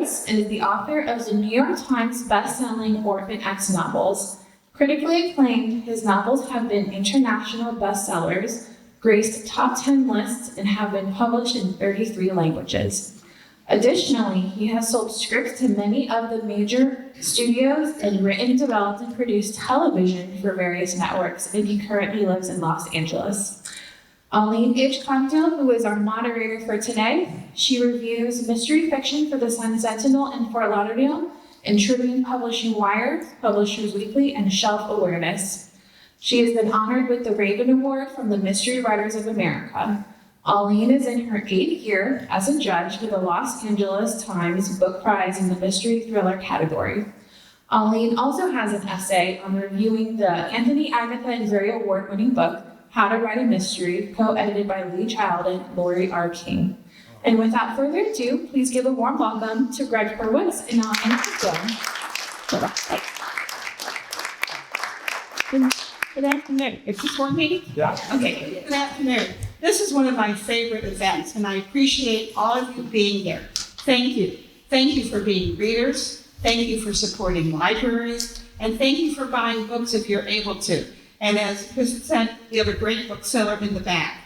Hurwitz and is the author of the New York Times bestselling Orphan X novels. Critically acclaimed, his novels have been international bestsellers, graced top 10 lists, and have been published in 33 languages. Additionally, he has sold scripts to many of the major studios and written, developed, and produced television for various networks, and he currently lives in Los Angeles. Oline Cogdill, who is our moderator for today, she reviews mystery fiction for the Sun Sentinel in Fort Lauderdale, and Tribune Publishing Wire, Publishers Weekly, and Shelf Awareness. She has been honored with the Raven Award from the Mystery Writers of America. Oline is in her 8th year as a judge for the Los Angeles Times Book Prize in the Mystery Thriller category. Oline also has an essay on reviewing the Anthony Agatha and Very award-winning book, How to Write a Mystery, co-edited by Lee Child and Lori R. King. And without further ado, please give a warm welcome to Gregg Hurwitz and Oline Cogdill. Good afternoon. Is this working? Yeah. Okay. Good afternoon. This is one of my favorite events, and I appreciate all of you being here. Thank you. Thank you for being readers. Thank you for supporting libraries. And thank you for buying books if you're able to. And as Chris said, we have a great bookseller in the back.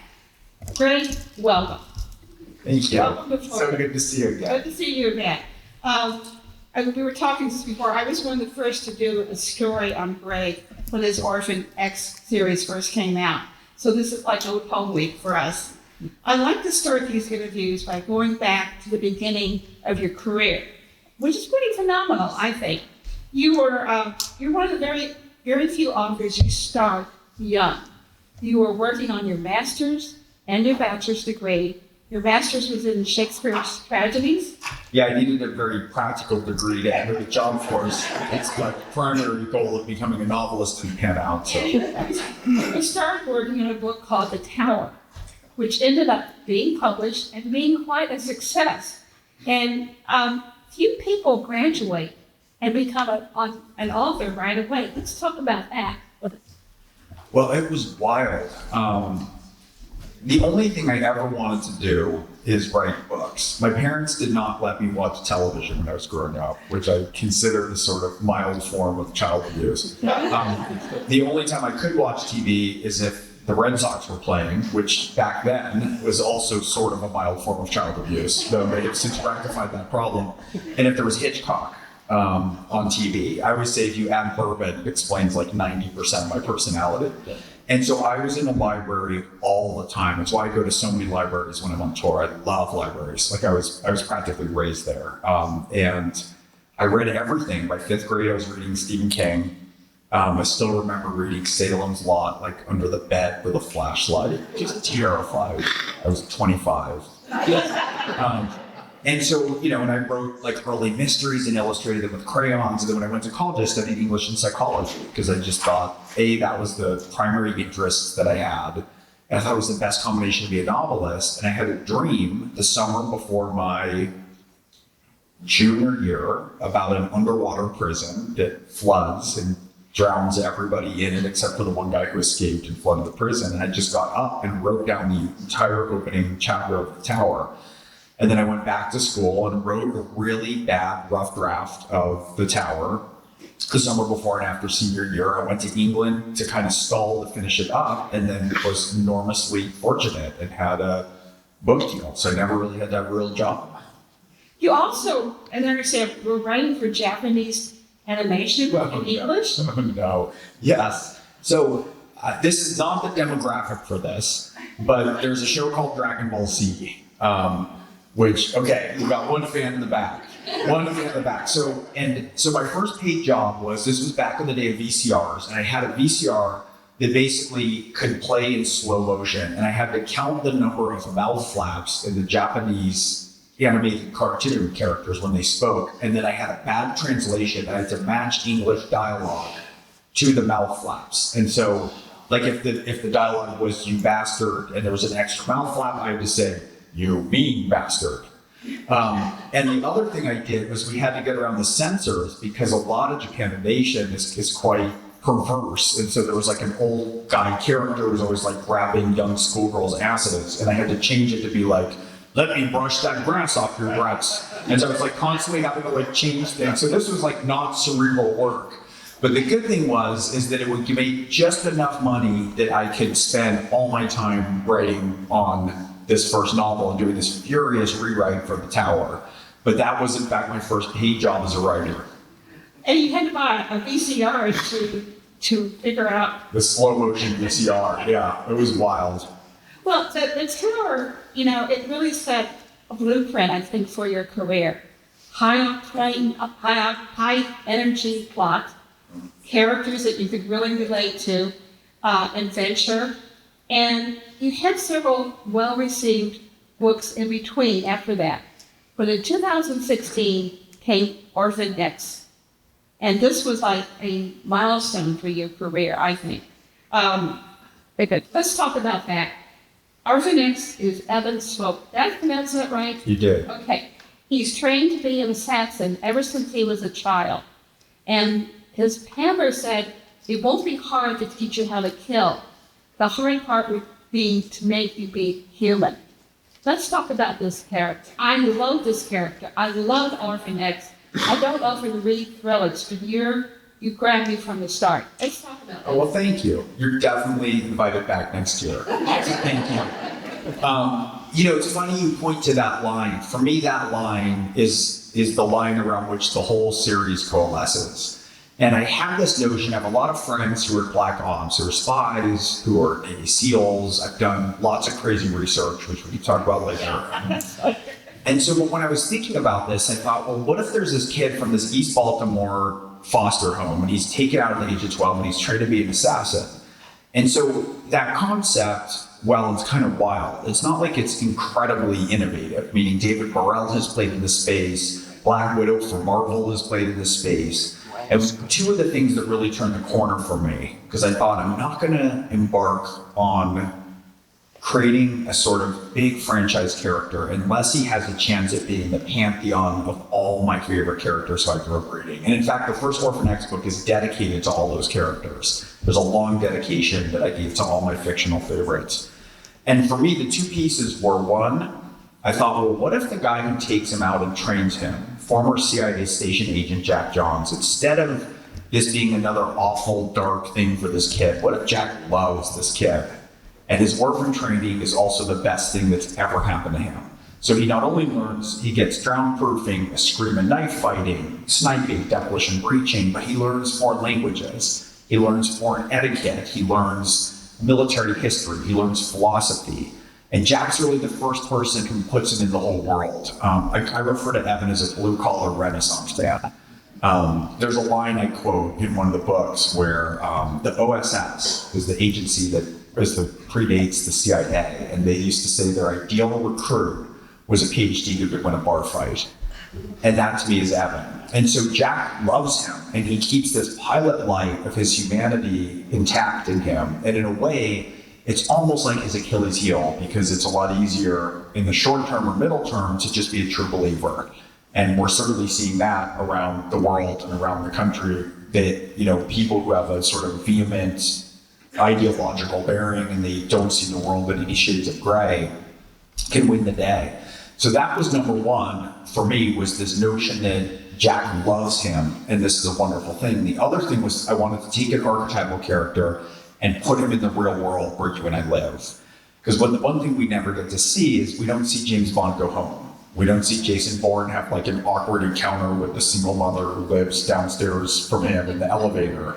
Gregg, welcome. Thank you. Welcome to Florida. So good to see you again. Good to see you again. And we were talking just before. I was one of the first to do a story on Gregg when his Orphan X series first came out. So this is like old home week for us. I like to start these interviews by going back to the beginning of your career, which is pretty phenomenal, I think. You're one of the very few authors who start young. You were working on your master's and your bachelor's degree. Your master's was in Shakespeare's tragedies. Yeah, I needed a very practical degree to enter the job force. It's my primary goal of becoming a novelist didn't pan out. So You started working on a book called The Tower, which ended up being published and being quite a success. And few people graduate and become an author right away. Let's talk about that. well, it was wild. The only thing I ever wanted to do is write books. My parents did not let me watch television when I was growing up, which I consider a sort of mild form of child abuse. The only time I could watch TV is if the Red Sox were playing, which back then was also sort of a mild form of child abuse, though they have since rectified that problem. And if there was Hitchcock on TV, I would say if you add bourbon, it explains like 90% of my personality. And so I was in a library all the time. That's why I go to so many libraries when I'm on tour. I love libraries. Like I was practically raised there. And I read everything. By 5th grade, I was reading Stephen King. I still remember reading Salem's Lot, like under the bed with a flashlight. Just terrified. I was 25. And so, and I wrote like early mysteries and illustrated them with crayons. And then when I went to college, I studied English and psychology because I just thought, that was the primary interest that I had. And I thought it was the best combination to be a novelist. And I had a dream the summer before my junior year about an underwater prison that floods and drowns everybody in it except for the one guy who escaped and flooded the prison. And I just got up and wrote down the entire opening chapter of The Tower. And then I went back to school and wrote a really bad, rough draft of The Tower the summer before and after senior year. I went to England to kind of stall to finish it up and then was enormously fortunate and had a book deal. So I never really had that real job. You also, and I understand, were writing for Japanese animation in English? No. Yes. So this is not the demographic for this, but there's a show called Dragon Ball Z. Which, okay, we got one fan in the back. So my first paid job this was back in the day of VCRs, and I had a VCR that basically could play in slow motion, and I had to count the number of mouth flaps in the Japanese animated cartoon characters when they spoke, and then I had a bad translation, and I had to match English dialogue to the mouth flaps. And so, like if the dialogue was "you bastard" and there was an extra mouth flap, I had to say, "You mean bastard." And the other thing I did was we had to get around the censors because a lot of Japanimation is quite perverse. And so there was like an old guy character who was always like grabbing young schoolgirls' asses. And I had to change it to be like, "Let me brush that grass off your grass." And so I was like constantly having to like change things. So this was like not cerebral work. But the good thing is that it would give me just enough money that I could spend all my time writing on this first novel and doing this furious rewrite for the Tower. But that was in fact my first paid job as a writer. And you had to buy a VCR to figure out. The slow motion VCR, yeah, it was wild. Well, the Tower, it really set a blueprint, I think, for your career. High energy plot, characters that you could really relate to, adventure, and you had several well-received books in between after that. But in 2016 came Orphan X. And this was like a milestone for your career, I think. Let's talk about that. Orphan X is Evan Swope. Did I pronounce that right? You did. Okay. He's trained to be an assassin ever since he was a child. And his handler said, it won't be hard to teach you how to kill. The hard part would be to make you be human. Let's talk about this character. I love this character. I love Orphan X. I don't often read thrillers, but you grabbed me from the start. Let's talk about that. Oh, well, thank you. You're definitely invited back next year. Thank you. It's funny you point to that line. For me, that line is the line around which the whole series coalesces. And I have this notion, I have a lot of friends who are Black Ops, who are spies, who are Navy SEALs. I've done lots of crazy research, which we can talk about later. And so when I was thinking about this, I thought, well, what if there's this kid from this East Baltimore foster home, and he's taken out at the age of 12, and he's trained to be an assassin? And so that concept, well, it's kind of wild. It's not like it's incredibly innovative, meaning David Burrell has played in this space, Black Widow for Marvel has played in this space. It was two of the things that really turned the corner for me, because I thought I'm not going to embark on creating a sort of big franchise character unless he has a chance at being the pantheon of all my favorite characters who I grew up reading. And in fact, the first Orphan X book is dedicated to all those characters. There's a long dedication that I gave to all my fictional favorites. And for me, the two pieces were, one, I thought, well, what if the guy who takes him out and trains him, former CIA station agent Jack Johns, instead of this being another awful, dark thing for this kid, what if Jack loves this kid? And his orphan training is also the best thing that's ever happened to him. So he not only learns, he gets drown proofing, escrima and knife fighting, sniping, demolition breaching, but he learns foreign languages. He learns foreign etiquette. He learns military history. He learns philosophy. And Jack's really the first person who puts him in the whole world. I refer to Evan as a blue-collar Renaissance fan. There's a line I quote in one of the books where the OSS is the agency that predates the CIA, and they used to say their ideal recruit was a PhD who could win a bar fight. And that to me is Evan. And so Jack loves him, and he keeps this pilot light of his humanity intact in him. And in a way, it's almost like his Achilles heel, because it's a lot easier in the short term or middle term to just be a true believer. And we're certainly seeing that around the world and around the country, that, people who have a sort of vehement ideological bearing and they don't see the world in any shades of gray can win the day. So that was number one for me, was this notion that Jack loves him, and this is a wonderful thing. The other thing was I wanted to take an archetypal character and put him in the real world where you and I live. Because the one thing we never get to see is we don't see James Bond go home. We don't see Jason Bourne have like an awkward encounter with a single mother who lives downstairs from him in the elevator.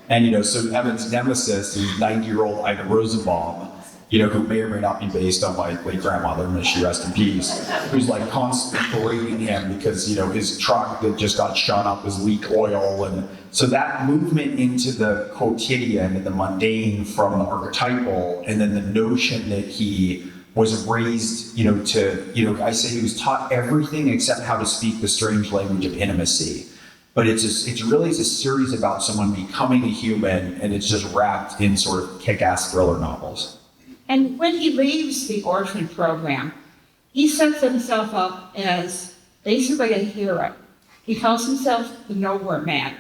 And, so Evan's nemesis is 90-year-old Ida Rosenbaum, who may or may not be based on my late grandmother, may she rest in peace, who's like constantly berating him because, his truck that just got shot up has leaked oil. And so that movement into the quotidian and the mundane from the archetypal, and then the notion that he was raised, I say he was taught everything except how to speak the strange language of intimacy. But it's really a series about someone becoming a human, and it's just wrapped in sort of kick-ass thriller novels. And when he leaves the orphan program, he sets himself up as basically a hero. He calls himself the Nowhere Man.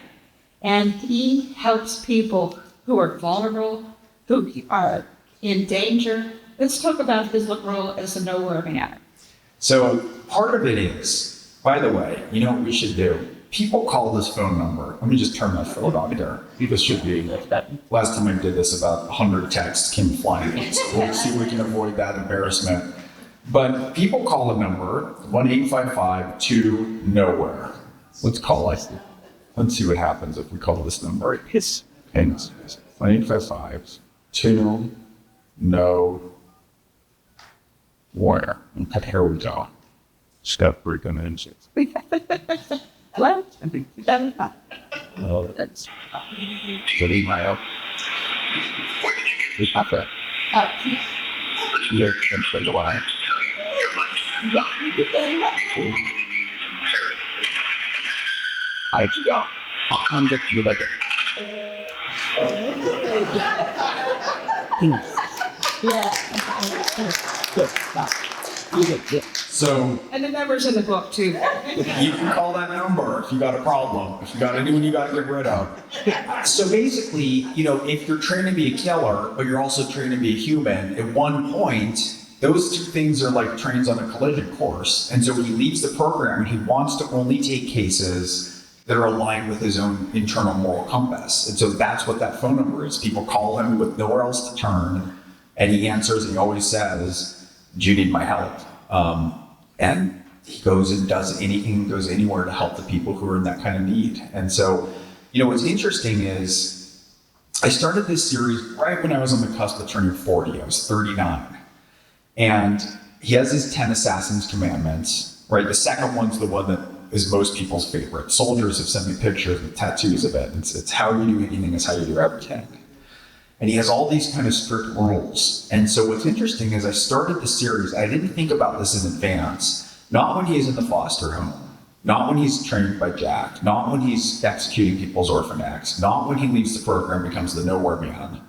And he helps people who are vulnerable, who are in danger. Let's talk about his role as a Nowhere Man. So part of it is By the way, you know what we should do? People call this phone number. Let me just turn my phone on here. This should be, last time I did this, about 100 texts came flying in. So we'll see if we can avoid that embarrassment. But people call a number, 1-855-2-NOWHERE. Let's call it. Let's see what happens if we call this number. It's 1-855-2-NOWHERE. And here we go. Step we're going to insert. What? Oh, that's good email. We have that. You're going to say why. I'm just you like it. So, And the number's in the book too. you can call that number if you got a problem, if you got a new one you got to get rid of. So basically, you know, if you're trained to be a killer, but you're also trained to be a human, at one point, those two things are like trains on a collision course. And so when he leaves the program, he wants to only take cases that are aligned with his own internal moral compass. And so that's what that phone number is. People call him with nowhere else to turn, and he answers, and he always says, "Do you need my help?" And he goes and does anything, goes anywhere to help the people who are in that kind of need. And so, you know, what's interesting is I started this series right when I was on the cusp of turning 40. I was 39. And he has his 10 Assassin's Commandments, right? The second one's the one that is most people's favorite. Soldiers have sent me pictures with tattoos of it. It's how you do anything is how you do everything. And he has all these kind of strict rules. And so what's interesting is I started the series, I didn't think about this in advance, not when he is in the foster home, not when he's trained by Jack, not when he's executing people's Orphan X, not when he leaves the program and becomes the Nowhere Man,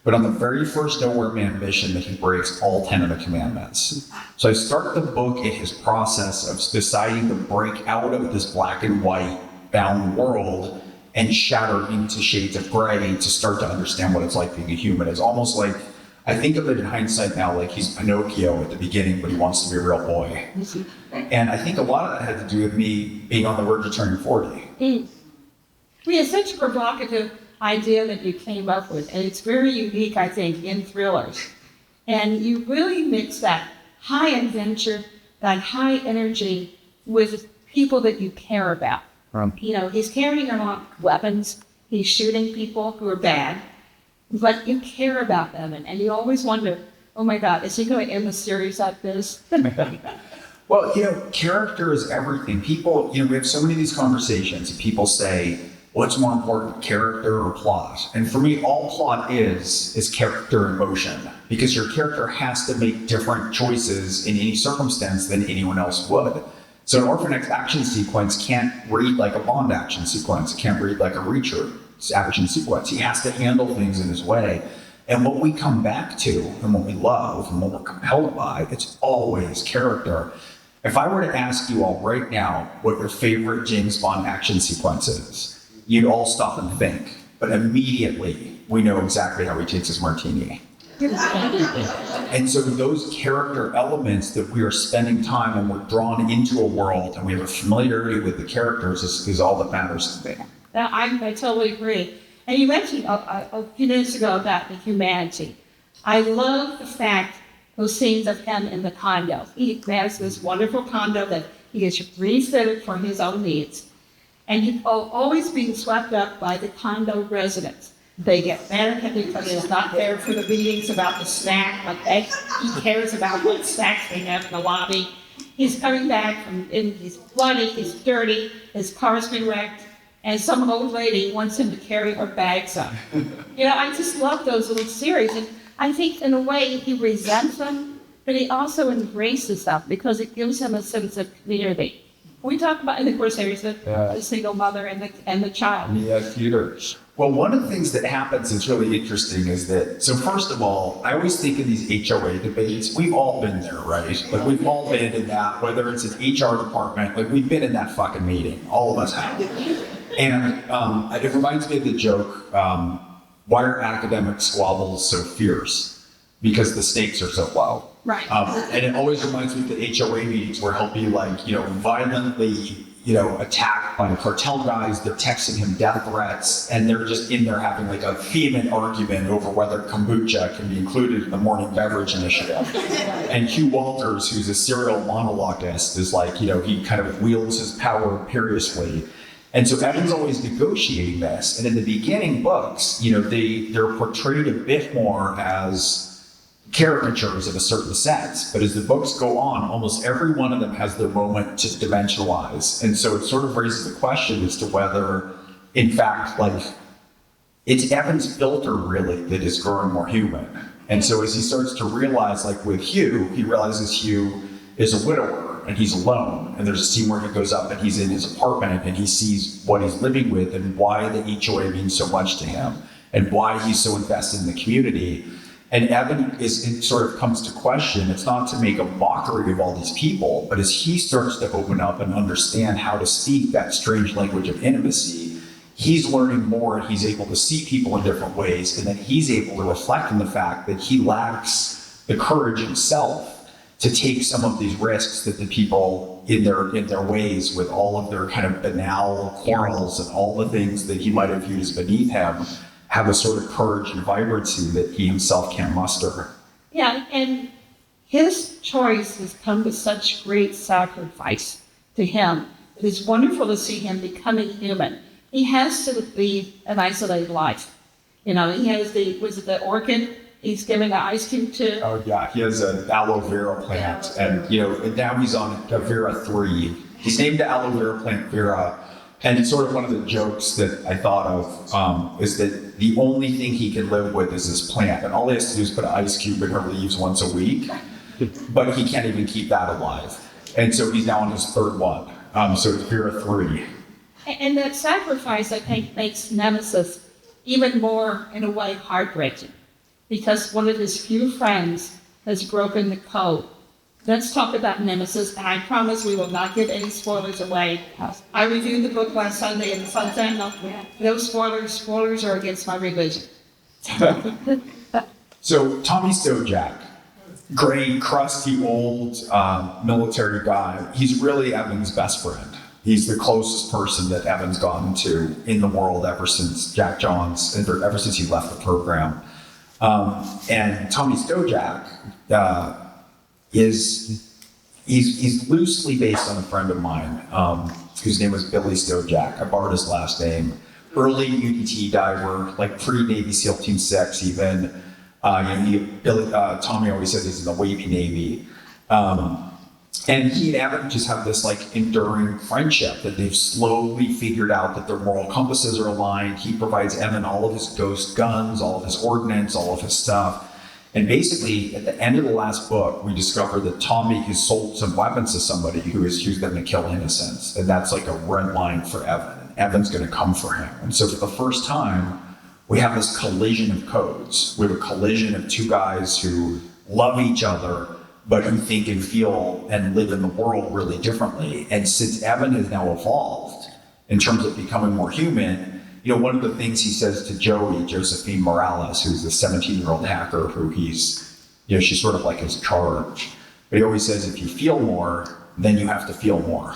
but on the very first Nowhere Man mission that he breaks all 10 of the commandments. So I start the book in his process of deciding to break out of this black and white bound world and shatter into shades of gray to start to understand what it's like being a human. It's almost like, I think of it in hindsight now, like he's Pinocchio at the beginning, but he wants to be a real boy. And I think a lot of that had to do with me being on the verge of turning 40. We had such a provocative idea that you came up with, and it's very unique, I think, in thrillers. And you really mix that high adventure, that high energy with people that you care about. You know, he's carrying around weapons, he's shooting people who are bad, but you care about them, and you always wonder, oh my God, is he going to end the series like this? Well, you know, character is everything. People, you know, we have so many of these conversations, and people say, what's more important, character or plot? And for me, all plot is character and emotion, because your character has to make different choices in any circumstance than anyone else would. So an Orphan X action sequence can't read like a Bond action sequence. It can't read like a Reacher action sequence. He has to handle things in his way. And what we come back to, and what we love, and what we're compelled by, it's always character. If I were to ask you all right now what your favorite James Bond action sequence is, you'd all stop and think. But immediately, we know exactly how he takes his martini. And so those character elements that we are spending time and we're drawn into a world and we have a familiarity with the characters is all that matters to me. I totally agree. And you mentioned a few minutes ago about the humanity. I love the fact, those scenes of him in the condo. He has this wonderful condo that he gets refitted for his own needs. And he's always being swept up by the condo residents. They get mad at him because he's not there for the meetings about the snack, but he cares about what snacks they have in the lobby. He's coming back he's bloody, he's dirty, his car's been wrecked, and some old lady wants him to carry her bags up. You know, I just love those little series, and I think in a way he resents them, but he also embraces them because it gives him a sense of community. We talk about in the core series the single mother and the child. Yeah, theaters. Well, one of the things that happens that's really interesting is that, so first of all, I always think of these HOA debates. We've all been there, right? Like we've all been in that, whether it's an HR department, like we've been in that fucking meeting. All of us have. And it reminds me of the joke, why are academic squabbles so fierce? Because the stakes are so low. Right. And it always reminds me of the HOA meetings where he'll be like, violently, attacked by the cartel guys. They're texting him death threats, and they're just in there having like a vehement argument over whether kombucha can be included in the morning beverage initiative. And Hugh Walters, who's a serial monologuist, is like, he kind of wields his power imperiously. And so Evan's always negotiating this. And in the beginning books, they're portrayed a bit more as caricatures in a certain sense. But as the books go on, almost every one of them has their moment to dimensionalize. And so it sort of raises the question as to whether, in fact, it's Evan's filter really that is growing more human. And so as he starts to realize, like with Hugh, he realizes Hugh is a widower and he's alone. And there's a scene where he goes up and he's in his apartment and he sees what he's living with and why the HOA means so much to him and why he's so invested in the community. And Evan it sort of comes to question, it's not to make a mockery of all these people, but as he starts to open up and understand how to speak that strange language of intimacy, he's learning more and he's able to see people in different ways. And then he's able to reflect on the fact that he lacks the courage himself to take some of these risks that the people in their ways with all of their kind of banal quarrels and all the things that he might have viewed as beneath him have a sort of courage and vibrancy that he himself can't muster. Yeah, and his choice has come with such great sacrifice to him. It is wonderful to see him becoming human. He has to lead an isolated life. He has the orchid he's giving an ice cube to? Oh yeah, he has an aloe vera plant, and now he's on a Vera 3. He's named the aloe vera plant Vera. And it's sort of one of the jokes that I thought of is that the only thing he can live with is this plant. And all he has to do is put an ice cube in her leaves once a week, but he can't even keep that alive. And so he's now on his third one. So it's Vera 3. And that sacrifice, I think, makes Nemesis even more, in a way, heartbreaking. Because one of his few friends has broken the code. Let's talk about Nemesis, and I promise we will not give any spoilers away. I reviewed the book last Sunday in the Sunset. No spoilers. Spoilers are against my religion. So Tommy Stojak, gray, crusty, old military guy, he's really Evan's best friend. He's the closest person that Evan's gotten to in the world ever since Jack Johns, ever since he left the program. And Tommy Stojak, he's loosely based on a friend of mine whose name was Billy Stojak. I borrowed his last name. Early UDT diver, like pre-Navy SEAL Team 6 even. Tommy always says he's in the Wavy Navy. And he and Evan just have this enduring friendship that they've slowly figured out that their moral compasses are aligned. He provides Evan all of his ghost guns, all of his ordnance, all of his stuff. And basically, at the end of the last book, we discover that Tommy has sold some weapons to somebody who has used them to kill innocents. And that's like a red line for Evan. And Evan's going to come for him. And so for the first time, we have this collision of codes. We have a collision of two guys who love each other, but who think and feel and live in the world really differently. And since Evan has now evolved in terms of becoming more human, one of the things he says to Josephine Morales, who's the 17-year-old hacker who she's sort of like his charge. But he always says, if you feel more, then you have to feel more.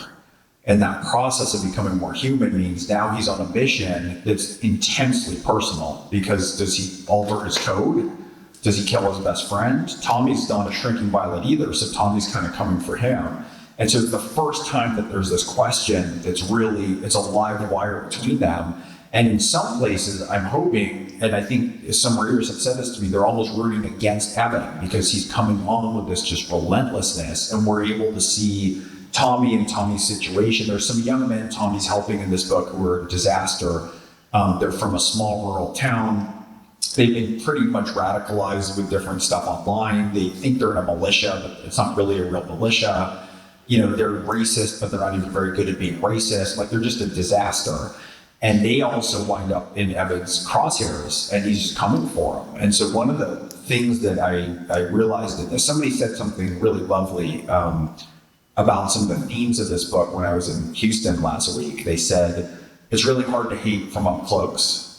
And that process of becoming more human means now he's on a mission that's intensely personal, because does he alter his code? Does he kill his best friend? Tommy's not a shrinking violet either, so Tommy's kind of coming for him. And so it's the first time that there's this question it's a live wire between them. And in some places, I'm hoping, and I think some readers have said this to me, they're almost rooting against Evan because he's coming on with this just relentlessness, and we're able to see Tommy and Tommy's situation. There's some young men Tommy's helping in this book who are a disaster. They're from a small rural town. They've been pretty much radicalized with different stuff online. They think they're in a militia, but it's not really a real militia. They're racist, but they're not even very good at being racist. They're just a disaster. And they also wind up in Evan's crosshairs, and he's just coming for them. And so one of the things that I realized that somebody said something really lovely about some of the themes of this book when I was in Houston last week. They said, it's really hard to hate from up close.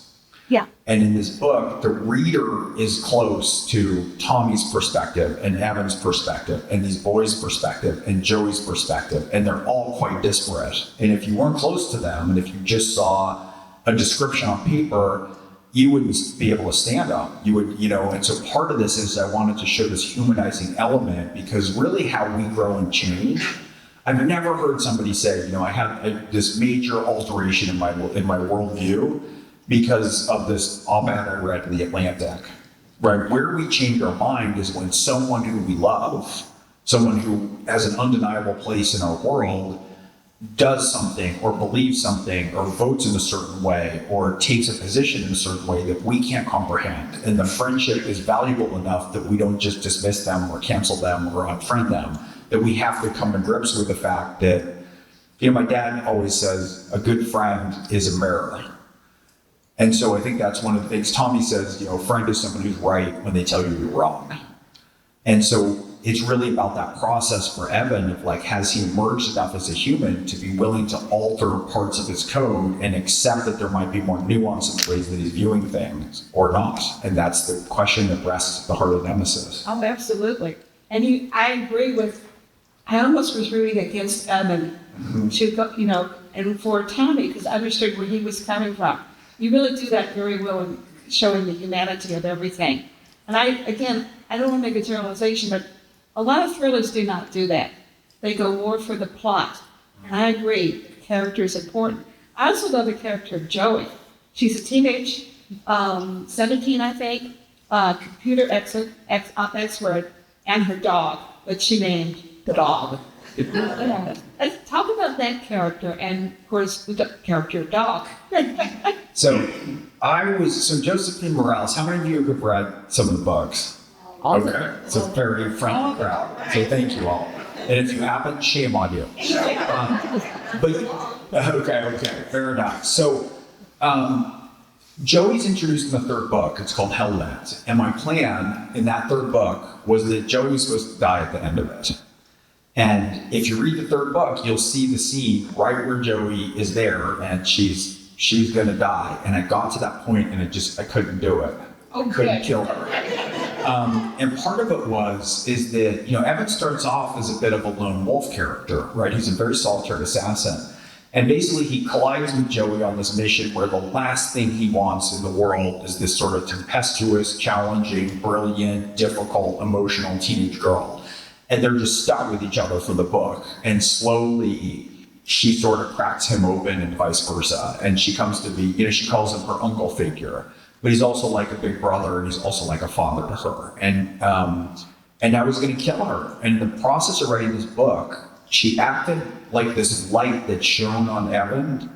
Yeah. And in this book, the reader is close to Tommy's perspective and Evan's perspective and these boys' perspective and Joey's perspective, and they're all quite disparate. And if you weren't close to them, and if you just saw a description on paper, you wouldn't be able to stand up. You would, and so part of this is I wanted to show this humanizing element, because really how we grow and change. I've never heard somebody say, I had this major alteration in my worldview because of this op-ed I read in The Atlantic, right? Where we change our mind is when someone who we love, someone who has an undeniable place in our world, does something or believes something or votes in a certain way or takes a position in a certain way that we can't comprehend. And the friendship is valuable enough that we don't just dismiss them or cancel them or unfriend them, that we have to come to grips with the fact that, my dad always says, a good friend is a mirror. And so I think that's one of the things Tommy says, a friend is someone who's right when they tell you you're wrong. And so it's really about that process for Evan of has he emerged enough as a human to be willing to alter parts of his code and accept that there might be more nuance in the ways that he's viewing things or not. And that's the question that rests at the heart of Nemesis. Oh, absolutely. And I agree with, I almost was rooting against Evan to go, and for Tommy, because I understood where he was coming from. You really do that very well in showing the humanity of everything. And I don't want to make a generalization, but a lot of thrillers do not do that. They go more for the plot. And I agree, the character is important. I also love the character of Joey. She's a teenage, 17, I think, computer expert, and her dog, but she named the dog. Let's talk about that character and, of course, the character dog. So Josephine Morales, how many of you have read some of the books? Okay, it's a very friendly crowd, so thank you all. And if you haven't, shame on you. Okay, fair enough. So Joey's introduced in the third book. It's called Hellnet. And my plan in that third book was that Joey was supposed to die at the end of it. And if you read the third book, you'll see the scene right where Joey is there and she's going to die. And I got to that point and I couldn't do it. I couldn't kill her. And part of it is that, Evan starts off as a bit of a lone wolf character, right? He's a very solitary assassin. And basically he collides with Joey on this mission where the last thing he wants in the world is this sort of tempestuous, challenging, brilliant, difficult, emotional teenage girl. And they're just stuck with each other for the book. And slowly she sort of cracks him open and vice versa. And she comes to be, she calls him her uncle figure. But he's also like a big brother and he's also like a father to her. And I was going to kill her. And in the process of writing this book, she acted like this light that shone on Evan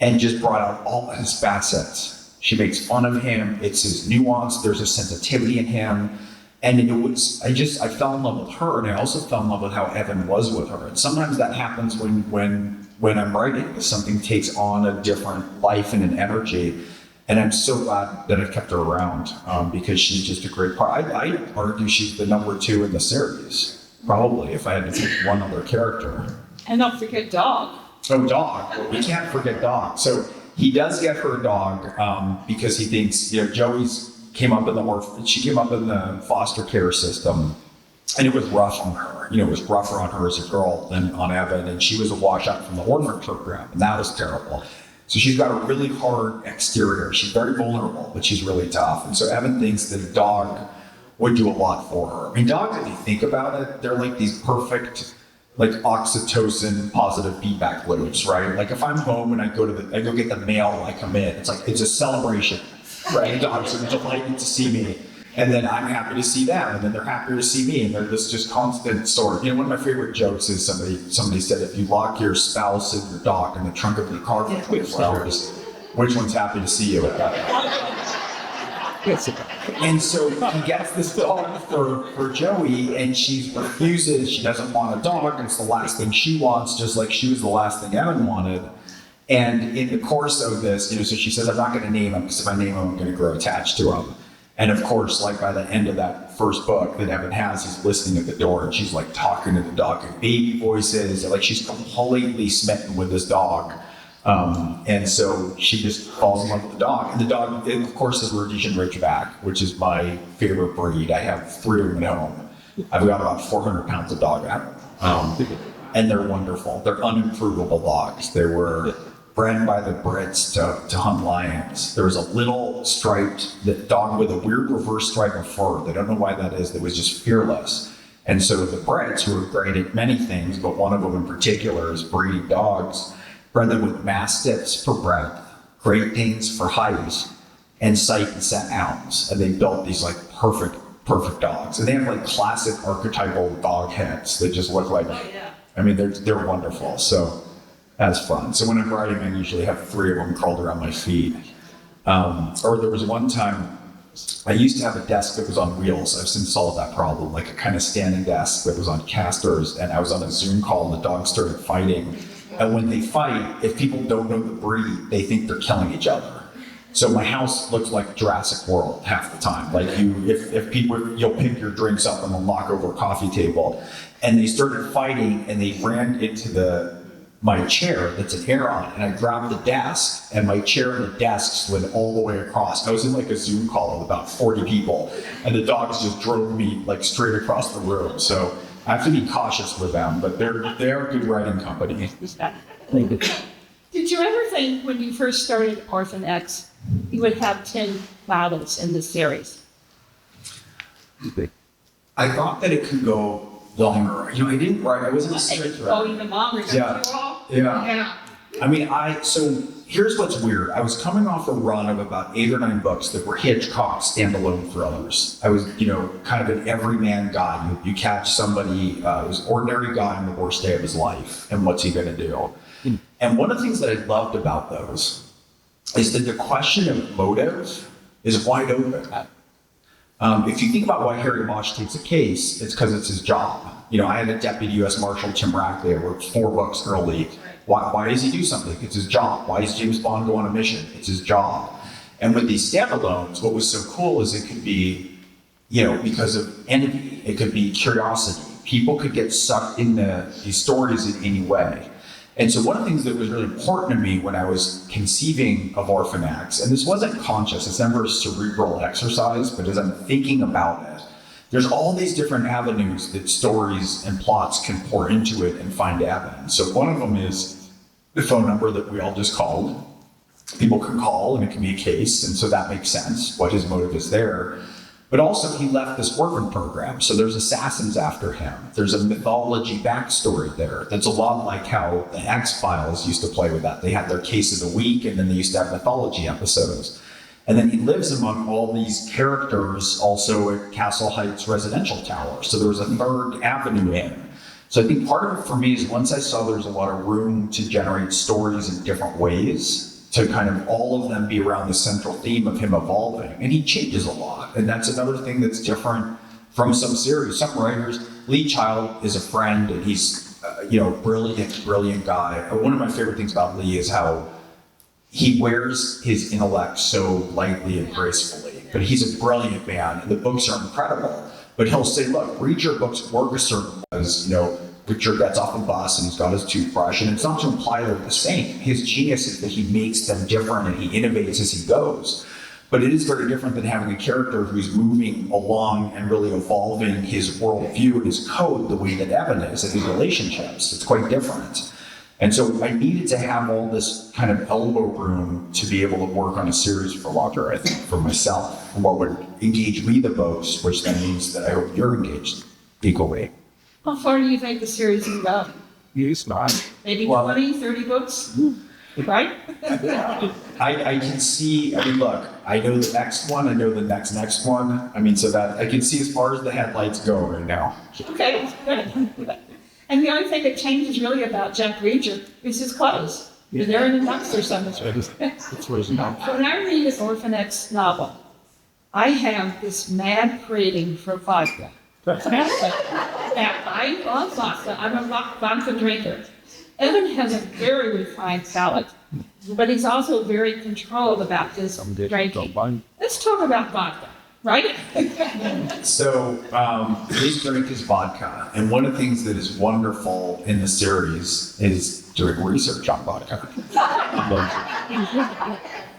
and just brought out all his facets. She makes fun of him. It's his nuance. There's a sensitivity in him. And I fell in love with her, and I also fell in love with how Evan was with her. And sometimes that happens when I'm writing, something takes on a different life and an energy. And I'm so glad that I've kept her around because she's just a great part. I'd argue she's the number 2 in the series, probably, if I had to pick one other character. And don't forget Dog. Oh, Dog. Well, we can't forget Dog. So he does get her a dog because he thinks, she came up in the foster care system, and it was rough on her. It was rougher on her as a girl than on Evan, and she was a washout from the orphan program, and that was terrible. So she's got a really hard exterior. She's very vulnerable, but she's really tough. And so Evan thinks that a dog would do a lot for her. I mean, dogs, if you think about it, they're like these perfect, oxytocin positive feedback loops, right? Like if I'm home and I go get the mail when I come in, it's a celebration. Right, dogs are delighted to see me, and then I'm happy to see them, and then they're happy to see me, and they're this just constant sort. One of my favorite jokes is somebody said, if you lock your spouse and your dog in the trunk of your car for 24 hours, which one's happy to see you at that? And so he gets this dog for Joey, and she refuses. She doesn't want a dog, and it's the last thing she wants, just like she was the last thing Evan wanted. And in the course of this, so she says, I'm not going to name him because if I name him, I'm going to grow attached to him. And of course, by the end of that first book that Evan has, he's listening at the door and she's talking to the dog in baby voices. She's completely smitten with this dog. And so she just falls in love with the dog. And the dog, of course, is Rhodesian Ridgeback, which is my favorite breed. I have 3 of them at home. I've got about 400 pounds of dog at home. And they're wonderful. They're unimprovable dogs. They were bred by the Brits to hunt lions. There was a little striped dog with a weird reverse stripe of fur. They don't know why that is. That was just fearless. And so the Brits, who are great at many things, but one of them in particular is breeding dogs, bred them with Mastiffs for breadth, Great Danes for height, and sight and scent hounds. And they built these like perfect dogs. And they have like classic archetypal dog heads that just look like, I mean, they're wonderful. So that's fun. So when I'm riding, I usually have 3 of them curled around my feet. Or there was one time, I used to have a desk that was on wheels. I've since solved that problem, like a kind of standing desk that was on casters. And I was on a Zoom call and the dogs started fighting. And when they fight, if people don't know the breed, they think they're killing each other. So my house looks like Jurassic World half the time. Like if people, you'll pick your drinks up and they'll knock over a coffee table. And they started fighting and they ran into my chair that's an air on, and I grabbed the desk, and my chair and the desk slid all the way across. I was in like a Zoom call with about 40 people, and the dogs just drove me like straight across the room. So I have to be cautious with them, but they're a good riding company. Did you ever think when you first started Orphan X, you would have 10 models in this series? I thought that it could go longer. You know, I didn't write, I wasn't a script writer. Oh, even longer. Yeah. I mean, so here's what's weird. I was coming off a run of about 8 or 9 books that were Hitchcock standalone thrillers. I was, kind of an everyman guy. You catch somebody, who's ordinary guy on the worst day of his life, and what's he going to do? And one of the things that I loved about those is that the question of motive is wide open. If you think about why Harry Bosch takes a case, it's because it's his job. I had a deputy U.S. Marshal, Tim Rackley. I worked 4 books early. Why does he do something? It's his job. Why does James Bond go on a mission? It's his job. And with these standalones, what was so cool is it could be, because of envy. It could be curiosity. People could get sucked into these stories in any way. And so one of the things that was really important to me when I was conceiving of Orphan X, and this wasn't conscious, it's never a cerebral exercise, but as I'm thinking about it, there's all these different avenues that stories and plots can pour into it and find evidence. So one of them is the phone number that we all just called. People can call and it can be a case, and so that makes sense, what his motive is there. But also he left this orphan program, so there's assassins after him. There's a mythology backstory there. That's a lot like how the X-Files used to play with that. They had their case of the week, and then they used to have mythology episodes. And then he lives among all these characters also at Castle Heights Residential Tower. So there was a third avenue in. So I think part of it for me is once I saw there's a lot of room to generate stories in different ways, to kind of all of them be around the central theme of him evolving. And he changes a lot. And that's another thing that's different from some series. Some writers, Lee Child is a friend, and he's, brilliant guy. One of my favorite things about Lee is how he wears his intellect so lightly and gracefully. But he's a brilliant man, and the books are incredible. But he'll say, look, read your books work a certain way. Richard gets off the bus and he's got his toothbrush, and it's not to imply they're the same. His genius is that he makes them different and he innovates as he goes. But it is very different than having a character who's moving along and really evolving his worldview and his code the way that Evan is in his relationships. It's quite different. And so I needed to have all this kind of elbow room to be able to work on a series for longer, I think, for myself, what would engage me the most, which then means that I hope you're engaged equally. How far do you think the series is about? It's not. Maybe 20, 30 books? Right? I can see, look, I know the next one, I know the next one. So that I can see as far as the headlights go right now. Okay, good. And the only thing that changes really about Jack Reacher is his clothes. They're in the dumpster somewhere. So when I read this Orphan X novel, I have this mad craving for vodka. I love vodka. I'm a vodka drinker. Evan has a very refined palate, but he's also very controlled about his drinking. Let's talk about vodka, right? So his drink is vodka, and one of the things that is wonderful in the series is doing research on vodka.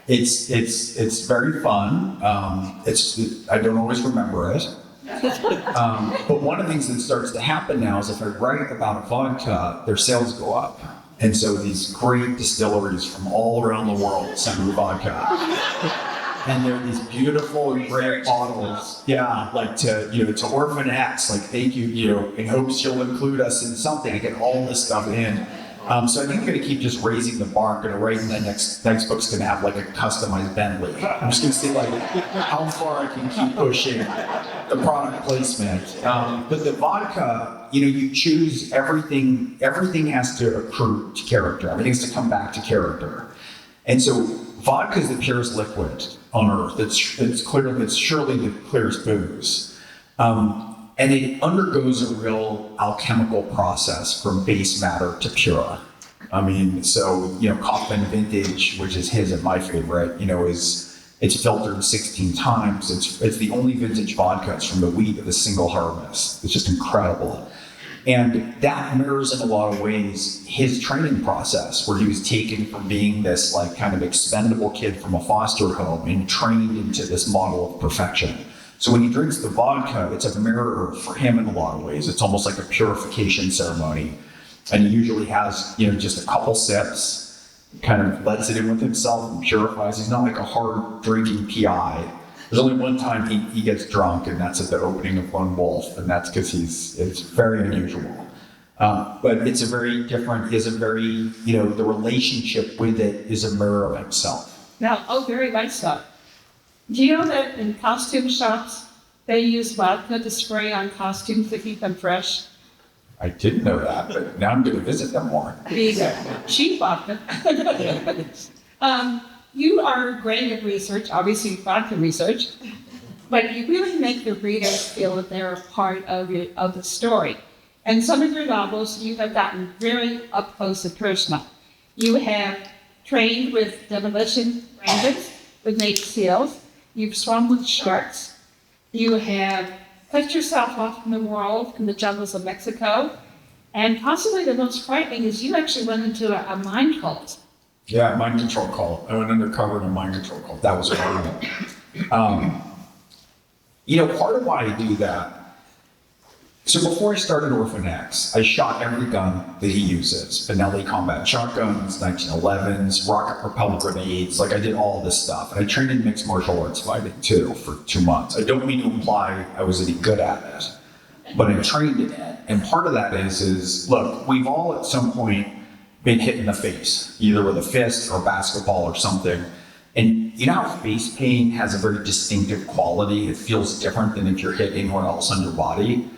It's very fun. I don't always remember it. But one of the things that starts to happen now is if I write about a vodka, their sales go up. And so these great distilleries from all around the world send me vodka. And they're these beautiful and great bottles. Yeah, like to Orphan X, like thank you, in hopes you'll include us in something. I get all this stuff in. So I think I'm going to keep just raising the bar. I'm going to write in the next book's going to have like a customized Bentley. I'm just going to see like how far I can keep pushing the product placement. But the vodka, you choose everything. Everything has to accrue to character. Everything has to come back to character. And so vodka is the purest liquid on earth. It's surely the clearest booze. And it undergoes a real alchemical process from base matter to pure. Kaufman Vintage, which is his and my favorite, it's filtered 16 times. It's the only vintage vodka. It's from the wheat of a single harvest. It's just incredible. And that mirrors in a lot of ways his training process, where he was taken from being this like kind of expendable kid from a foster home and trained into this model of perfection. So when he drinks the vodka, it's a mirror for him in a lot of ways. It's almost like a purification ceremony. And he usually has, just a couple sips, kind of lets it in with himself and purifies. He's not like a hard drinking PI. There's only one time he gets drunk, and that's at the opening of Lone Wolf, and that's because it's very unusual. But it's a very different, the relationship with it is a mirror of himself. Now, very nice stuff. Do you know that in costume shops, they use vodka to spray on costumes to keep them fresh? I didn't know that, but now I'm going to visit them more. These are cheap vodka. You are great at research, obviously vodka research, but you really make the readers feel that they're a part of the story. And some of your novels, you have gotten very up close and personal. You have trained with demolition rangers, with Navy SEALs. You've swum with sharks. You have cut yourself off from the world, from the jungles of Mexico. And possibly the most frightening is you actually went into a mind cult. Yeah, mind control cult. I went undercover in a mind control cult. That was horrible. Part of why I do that. So before I started Orphan X, I shot every gun that he uses. Benelli combat shotguns, 1911s, rocket propelled grenades. I did all this stuff. And I trained in mixed martial arts fighting too for 2 months. I don't mean to imply I was any good at it, but I trained in it. And part of that is look, we've all at some point been hit in the face, either with a fist or a basketball or something. And you know how face pain has a very distinctive quality? It feels different than if you're hit anywhere else on your body.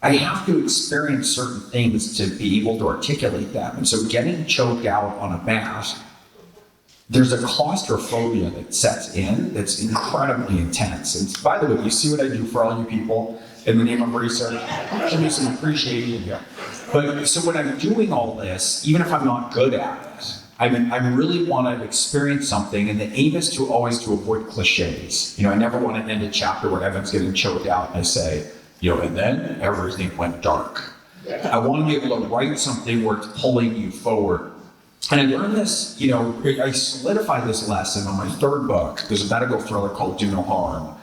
I have to experience certain things to be able to articulate them. And so getting choked out on a mat, there's a claustrophobia that sets in that's incredibly intense. And by the way, you see what I do for all you people in the name of research? I do some appreciating here. But so when I'm doing all this, even if I'm not good at it, I really want to experience something, and the aim is to always to avoid cliches. I never want to end a chapter where Evan's getting choked out and I say, and then everything went dark. I want to be able to write something where it's pulling you forward. And I learned this, I solidified this lesson on my third book. There's a medical thriller called Do No Harm.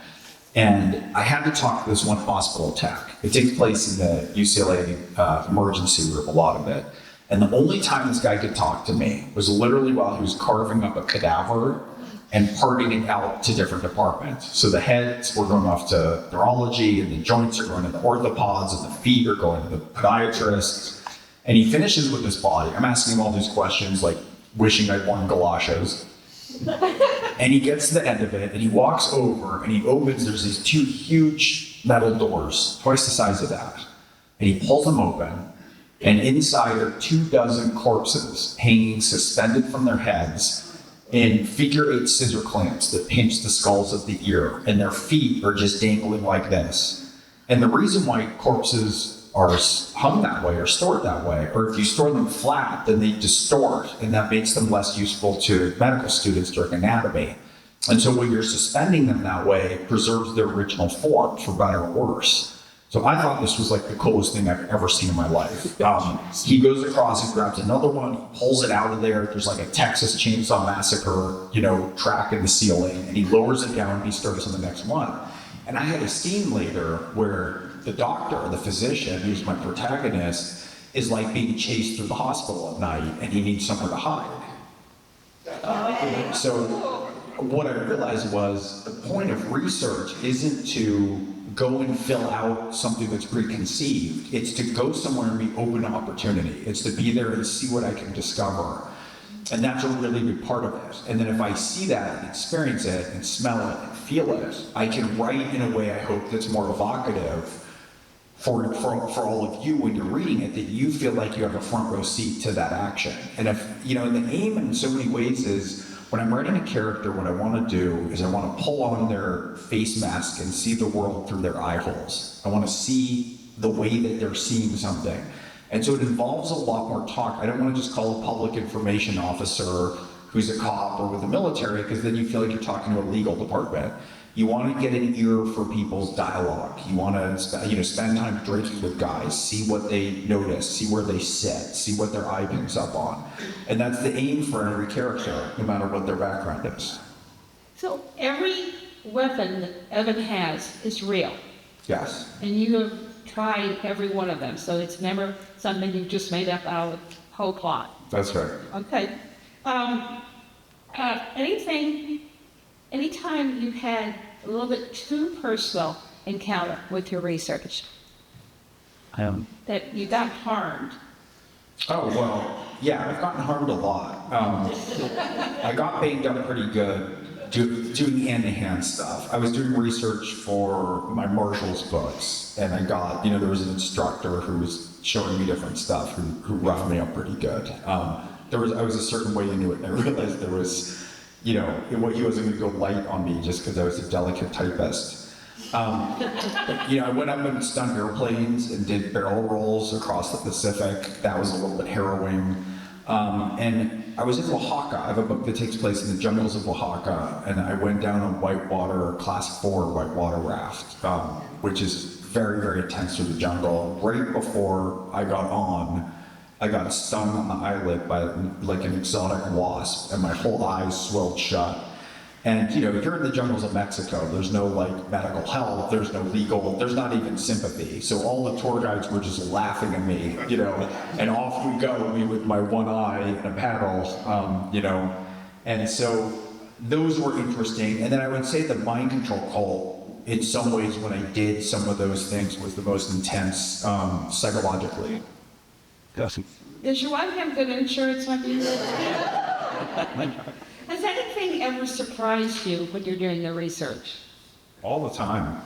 And I had to talk to this one hospital tech. It takes place in the UCLA emergency room, a lot of it. And the only time this guy could talk to me was literally while he was carving up a cadaver and parting it out to different departments. So the heads were going off to neurology, and the joints are going to the orthopods, and the feet are going to the podiatrists. And he finishes with his body. I'm asking him all these questions, like wishing I'd worn galoshes. And he gets to the end of it, and he walks over, and he opens, there's these 2 huge metal doors, twice the size of that. And he pulls them open, and inside are 24 corpses hanging suspended from their heads in figure-8 scissor clamps that pinch the skulls of the ear, and their feet are just dangling like this. And the reason why corpses are hung that way or stored that way, or if you store them flat, then they distort, and that makes them less useful to medical students during anatomy. And so when you're suspending them that way, it preserves their original form, for better or worse. So I thought this was like the coolest thing I've ever seen in my life. He goes across and grabs another one, he pulls it out of there. There's like a Texas Chainsaw Massacre, track in the ceiling, and he lowers it down and he starts on the next one. And I had a scene later where the doctor, the physician, who's my protagonist, is like being chased through the hospital at night and he needs somewhere to hide. So what I realized was the point of research isn't to go and fill out something that's preconceived. It's to go somewhere and be open to opportunity. It's to be there and see what I can discover. And that's a really big part of it. And then if I see that and experience it and smell it and feel it, I can write in a way I hope that's more evocative for all of you when you're reading it, that you feel like you have a front row seat to that action. And if, and the aim in so many ways is, when I'm writing a character, what I want to do is I want to pull on their face mask and see the world through their eye holes. I want to see the way that they're seeing something. And so it involves a lot more talk. I don't want to just call a public information officer who's a cop or with the military, because then you feel like you're talking to a legal department. You want to get an ear for people's dialogue. You want to spend time drinking with guys, see what they notice, see where they sit, see what their eye picks up on. And that's the aim for every character, no matter what their background is. So every weapon that Evan has is real. Yes. And you have tried every one of them, so it's never something you just made up out of whole cloth. That's right. Okay. Anytime you've had a little bit too personal encounter with your research, that you got harmed. Oh, well, yeah, I've gotten harmed a lot. I got banged up pretty good doing hand-to-hand stuff. I was doing research for my Marshall's books, and I got, there was an instructor who was showing me different stuff who roughed me up pretty good. I was a certain way into it, and I realized there was, he wasn't going to go light on me just because I was a delicate typist. I went up and stung airplanes and did barrel rolls across the Pacific. That was a little bit harrowing. And I was in Oaxaca. I have a book that takes place in the jungles of Oaxaca, and I went down a whitewater, class 4 whitewater raft, which is very, very intense through the jungle. Right before I got on, I got stung on the eyelid by like an exotic wasp, and my whole eye swelled shut. And you're in the jungles of Mexico. There's no medical help. There's no legal. There's not even sympathy. So all the tour guides were just laughing at me, And off we go, me with my one eye and a paddle, And so those were interesting. And then I would say the mind control cult, in some ways, when I did some of those things, was the most intense psychologically. Does your wife have good insurance like you? Has anything ever surprised you when you're doing the research? All the time.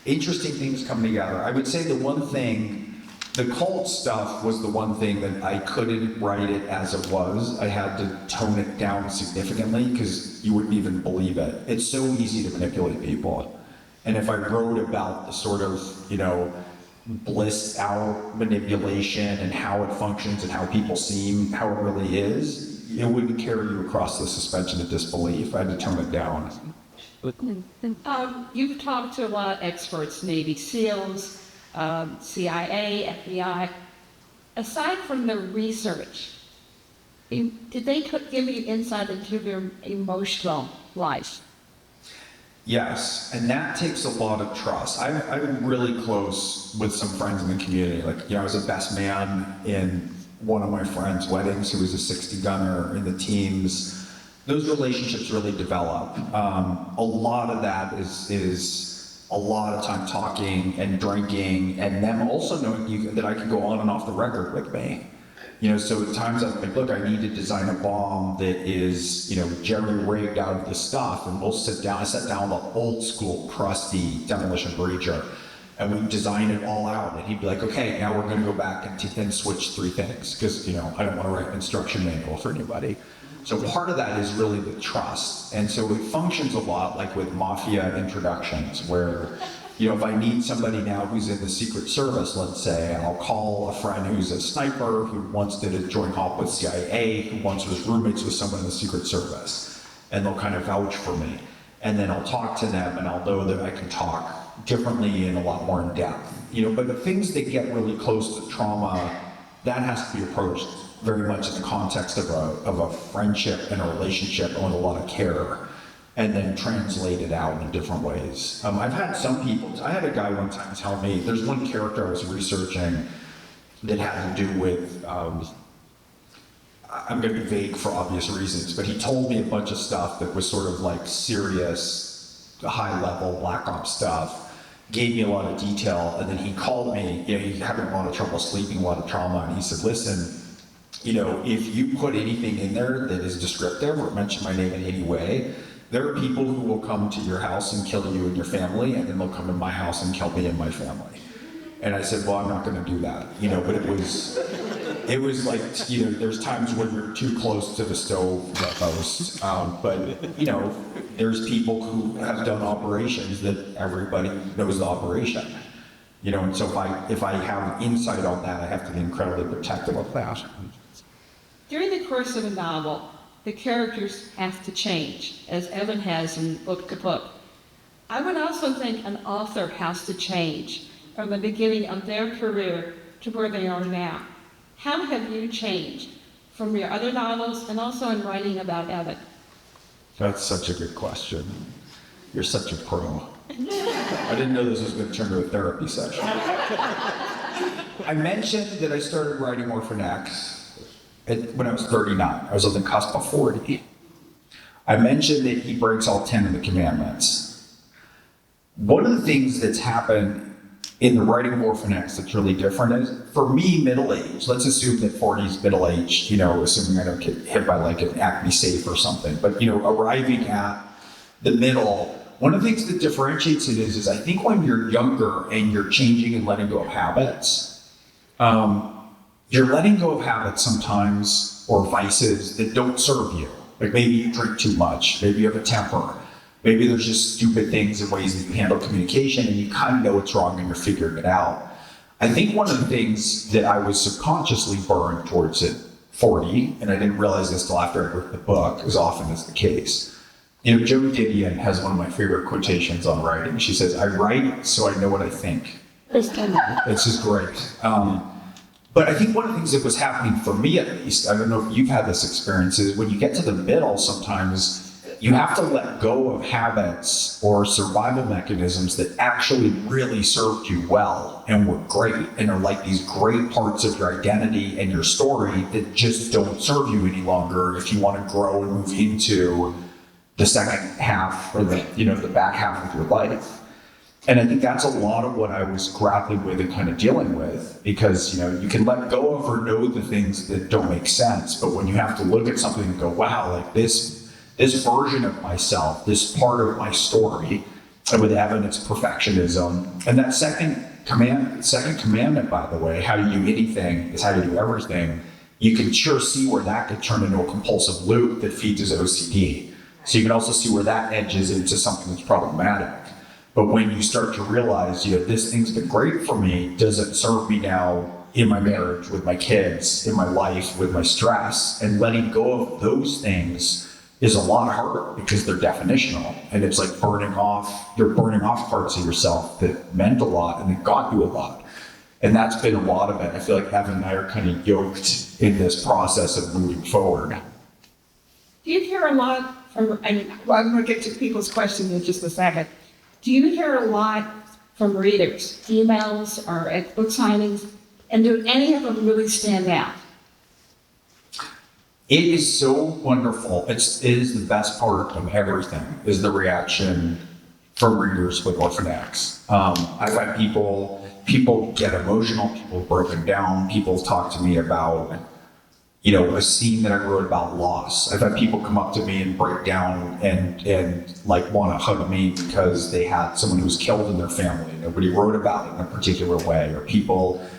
Interesting things come together. I would say the one thing, the cult stuff was the one thing that I couldn't write it as it was. I had to tone it down significantly because you wouldn't even believe it. It's so easy to manipulate people. And if I wrote about the sort of, blissed out manipulation and how it functions and how people seem, how it really is, it wouldn't carry you across the suspension of disbelief. I had to tone it down. You've talked to a lot of experts, Navy SEALs, CIA, FBI. Aside from the research, did they give you insight into their emotional life? Yes, and that takes a lot of trust. I'm really close with some friends in the community. I was a best man in one of my friends' weddings who was a 60 gunner in the teams. Those relationships really develop. A lot of that is a lot of time talking and drinking, and them also knowing that I can go on and off the record with me. So at times I'm like, look, I need to design a bomb that is, jerry-rigged out of the stuff, and we'll sit down. I sat down with an old school, crusty demolition breacher, and we design it all out. And he'd be like, okay, now we're going to go back and switch 3 things, because, I don't want to write an instruction manual for anybody. So part of that is really the trust. And so it functions a lot like with mafia introductions, where, if I need somebody now who's in the Secret Service, let's say, I'll call a friend who's a sniper, who once did a joint op with CIA, who once was roommates with someone in the Secret Service, and they'll kind of vouch for me. And then I'll talk to them, and I'll know that I can talk differently and a lot more in depth. But the things that get really close to trauma, that has to be approached very much in the context of a friendship and a relationship and with a lot of care, and then translate it out in different ways. I've had some people, I had a guy one time tell me, there's one character I was researching that had to do with, I'm going to be vague for obvious reasons, but he told me a bunch of stuff that was sort of like serious, high-level black ops stuff, gave me a lot of detail, and then he called me, he had a lot of trouble sleeping, a lot of trauma, and he said, listen, if you put anything in there that is descriptive or mention my name in any way, there are people who will come to your house and kill you and your family, and then they'll come to my house and kill me and my family. And I said, well, I'm not going to do that, but it was like, there's times when you're too close to the stove post, but there's people who have done operations that everybody knows the operation, and so if I have insight on that, I have to be incredibly protective of that. During the course of a novel, the characters have to change, as Evan has in book to book. I would also think an author has to change from the beginning of their career to where they are now. How have you changed from your other novels and also in writing about Evan? That's such a good question. You're such a pro. I didn't know this was going to turn into a therapy session. I mentioned that I started writing Orphan X when I was 39. I was on the cusp of 40. I mentioned that he breaks all 10 of the commandments. One of the things that's happened in the writing of Orphan X that's really different is, for me, middle age, let's assume that 40 is middle age, assuming I don't get hit by like an Acme safe or something, but arriving at the middle, one of the things that differentiates it is I think when you're younger and you're changing and letting go of habits, you're letting go of habits sometimes, or vices that don't serve you. Like maybe you drink too much, maybe you have a temper, maybe there's just stupid things and ways that you handle communication and you kind of know it's wrong and you're figuring it out. I think one of the things that I was subconsciously burned towards at 40, and I didn't realize this till after I wrote the book, as often is the case. Jo Didion has one of my favorite quotations on writing. She says, I write so I know what I think. It's just great. But I think one of the things that was happening for me, at least, I don't know if you've had this experience, is when you get to the middle, sometimes you have to let go of habits or survival mechanisms that actually really served you well and were great and are like these great parts of your identity and your story that just don't serve you any longer if you want to grow and move into the second half or the back half of your life. And I think that's a lot of what I was grappling with and kind of dealing with, because you can let go of or know the things that don't make sense, but when you have to look at something and go, wow, like this version of myself, this part of my story, and with Evan, it's perfectionism. And that second commandment, by the way, how to do anything is how to do everything. You can sure see where that could turn into a compulsive loop that feeds his OCD. So you can also see where that edges into something that's problematic. But when you start to realize, this thing's been great for me, does it serve me now in my marriage, with my kids, in my life, with my stress, and letting go of those things is a lot harder because they're definitional. And it's like you're burning off parts of yourself that meant a lot and that got you a lot. And that's been a lot of it. I feel like Evan and I are kind of yoked in this process of moving forward. Do you hear a lot from, I'm going to get to people's questions in just a second. Do you hear a lot from readers, emails or at book signings, and do any of them really stand out? It is so wonderful. It is the best part of everything, is the reaction from readers with Orphan X. I've had people get emotional, people broken down, people talk to me about, a scene that I wrote about loss. I've had people come up to me and break down and like want to hug me because they had someone who was killed in their family. Nobody wrote about it in a particular way. Or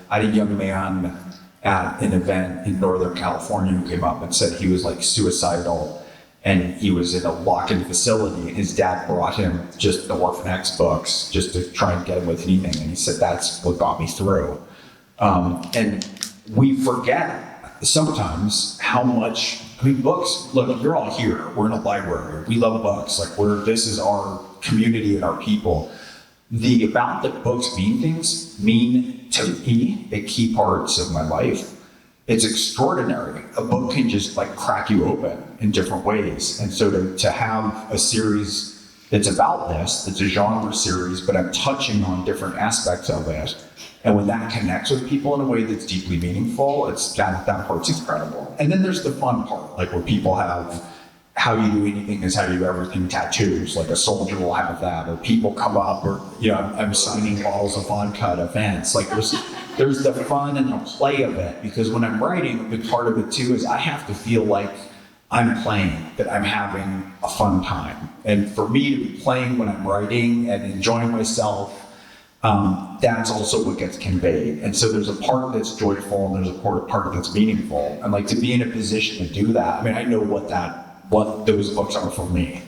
I had a young man at an event in Northern California who came up and said he was like suicidal and he was in a lock-in facility and his dad brought him just the Orphan X books just to try and get him with anything. And he said, that's what got me through. And we forget sometimes how much, books, look, you're all here. We're in a library. We love books. Like this is our community and our people. the amount that books mean to me at key parts of my life, it's extraordinary. A book can just like crack you open in different ways. And so to have a series that's about this, it's a genre series, but I'm touching on different aspects of it. And when that connects with people in a way that's deeply meaningful, that part's incredible. And then there's the fun part, like where people have how you do anything is how you do everything tattoos, like a soldier will have that, or people come up, or I'm signing bottles of vodka at events. Like there's the fun and the play of it, because when I'm writing, a big part of it too is I have to feel like I'm playing, that I'm having a fun time. And for me to be playing when I'm writing and enjoying myself, that's also what gets conveyed. And so there's a part that's joyful and there's a part that's meaningful. And like to be in a position to do that, I mean, I know what those books are for me.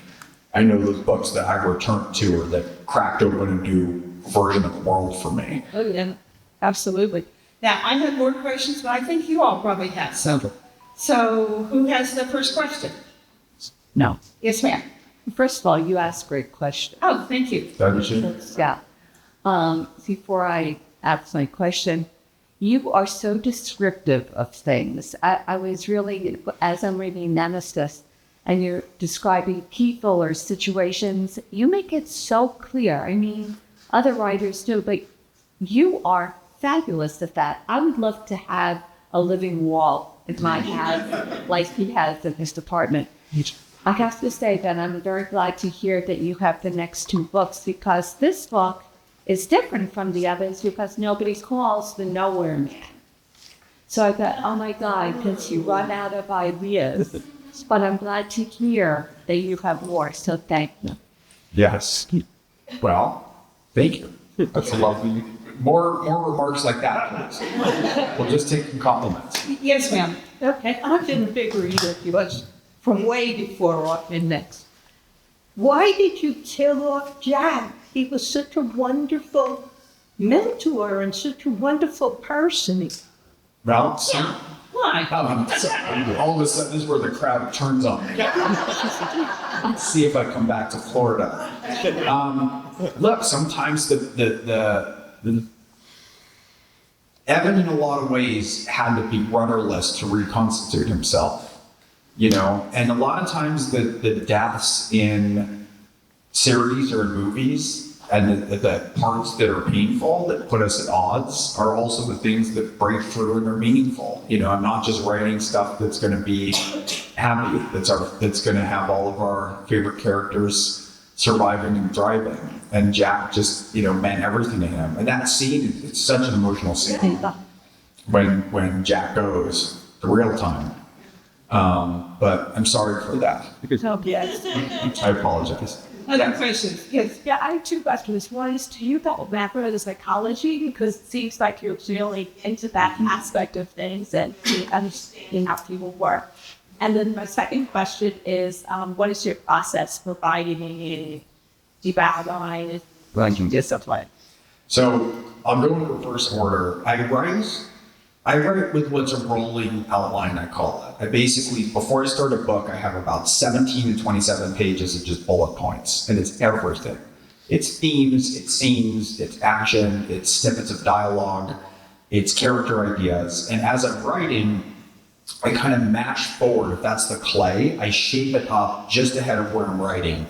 I know those books that I return to or that cracked open a new version of the world for me. Oh, yeah, absolutely. Now, I have more questions, but I think you all probably have some. So, who has the first question? No. Yes, ma'am. First of all, you asked a great question. Oh, thank you. Yeah. Before I ask my question, you are so descriptive of things. I was really, as I'm reading Nemesis, and you're describing people or situations, you make it so clear. I mean, other writers do, but you are fabulous at that. I would love to have a living wall in my house like he has in his apartment. I have to say that I'm very glad to hear that you have the next two books, because this book is different from the others because nobody calls the Nowhere Man. So I thought, oh my God, because you run out of ideas. But I'm glad to hear that you have more, so thank you. Yes. Well, thank you. That's lovely. More remarks like that, please. We'll just take some compliments. Yes, ma'am. Okay, I didn't figure either. He was from way before Orphan X. Why did you kill off Jack? He was such a wonderful mentor and such a wonderful person. Well, Why? all of a sudden, this is where the crowd turns on me. Let's see if I come back to Florida. Look, sometimes the Evan, in a lot of ways, had to be rudderless to reconstitute himself, and a lot of times the deaths in series or in movies and the parts that are painful, that put us at odds, are also the things that break through and are meaningful. I'm not just writing stuff that's going to be happy, that's going to have all of our favorite characters surviving and thriving. And Jack just, meant everything to him. And that scene, it's such an emotional scene when Jack goes, the real time. But I'm sorry for that. Yes. I apologize. Other questions? Yes. Yeah, I have two questions. One is, do you go back to the psychology? Because it seems like you're really into that aspect of things and understanding how people work. And then my second question is, what is your process for writing a deep outline? Discipline. So I'll go in reverse order. I write with what's a rolling outline, I call it. I basically, before I start a book, I have about 17 to 27 pages of just bullet points, and it's everything. It's themes, it's scenes, it's action, it's snippets of dialogue, it's character ideas. And as I'm writing, I kind of mash forward, if that's the clay, I shape it up just ahead of where I'm writing.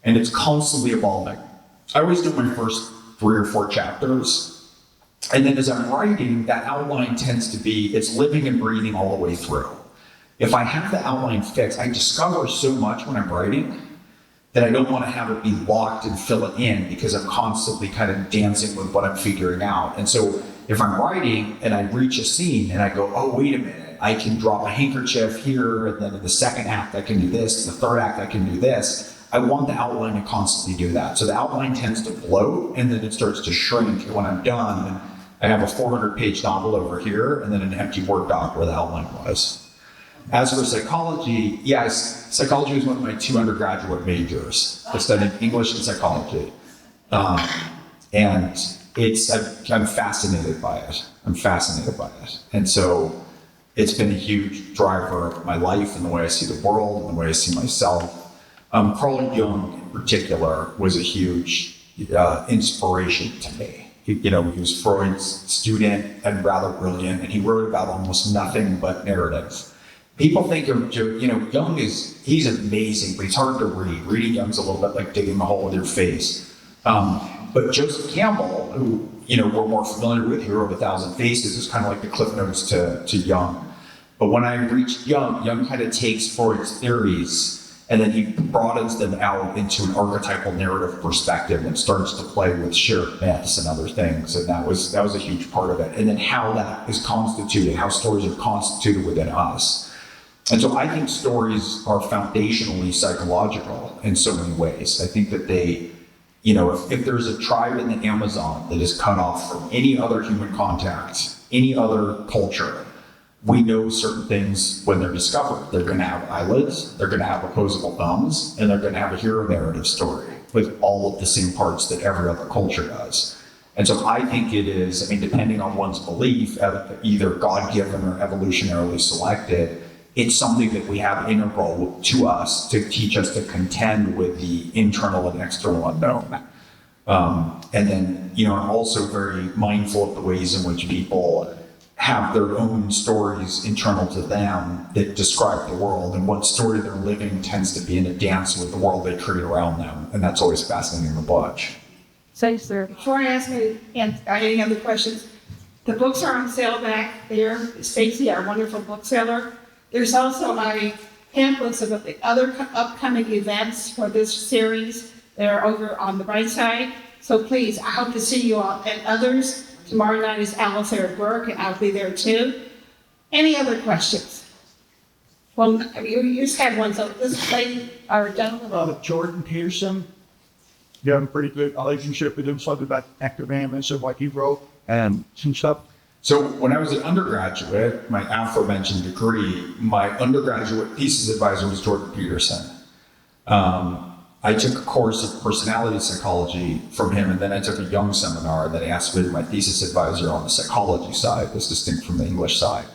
And it's constantly evolving. I always do my first 3 or 4 chapters. And then as I'm writing, that outline tends to be, it's living and breathing all the way through. If I have the outline fixed, I discover so much when I'm writing that I don't want to have it be locked and fill it in, because I'm constantly kind of dancing with what I'm figuring out. And so if I'm writing and I reach a scene and I go, oh, wait a minute, I can drop a handkerchief here, and then in the second act I can do this, in the third act I can do this. I want the outline to constantly do that. So the outline tends to bloat, and then it starts to shrink. And when I'm done, I have a 400-page novel over here, and then an empty Word doc where the outline was. As for psychology, yes, psychology was one of my 2 undergraduate majors. I studied English and psychology. And I'm fascinated by it. And so it's been a huge driver of my life and the way I see the world and the way I see myself. Carl Jung in particular was a huge, inspiration to me. He was Freud's student and rather brilliant, and he wrote about almost nothing but narrative. People think of, Jung he's amazing, but he's hard to read. Reading Jung's a little bit like digging a hole in your face. But Joseph Campbell, who, we're more familiar with, Hero of a Thousand Faces, is kind of like the Cliff Notes to Jung. But when I reached Jung kind of takes Freud's theories and then he broadens them out into an archetypal narrative perspective and starts to play with shared myths and other things. And that was a huge part of it. And then how that is constituted, how stories are constituted within us. And so I think stories are foundationally psychological in so many ways. I think that they, if there's a tribe in the Amazon that is cut off from any other human contact, any other culture, we know certain things when they're discovered. They're going to have eyelids, they're going to have opposable thumbs, and they're going to have a hero narrative story with all of the same parts that every other culture does. And so I think it is, depending on one's belief, either God-given or evolutionarily selected, it's something that we have integral to us to teach us to contend with the internal and external unknown. And then, I'm also very mindful of the ways in which people have their own stories internal to them that describe the world, and what story they're living tends to be in a dance with the world they create around them. And that's always fascinating to watch. Say, sir. Before I ask any other questions, the books are on sale back there. Stacy, our wonderful bookseller. There's also pamphlets about the other upcoming events for this series. They're over on the right side. So please, I hope to see you all and others. Tomorrow night is Alice at work, and I'll be there too. Any other questions? Well, you just had one, so this lady, our gentleman. Jordan Peterson. You have a pretty good relationship with him, something about active animals and what he wrote and some stuff. So when I was an undergraduate, my aforementioned degree, my undergraduate thesis advisor was Jordan Peterson. I took a course of personality psychology from him, and then I took a Jung seminar that asked me to be my thesis advisor on the psychology side, was distinct from the English side.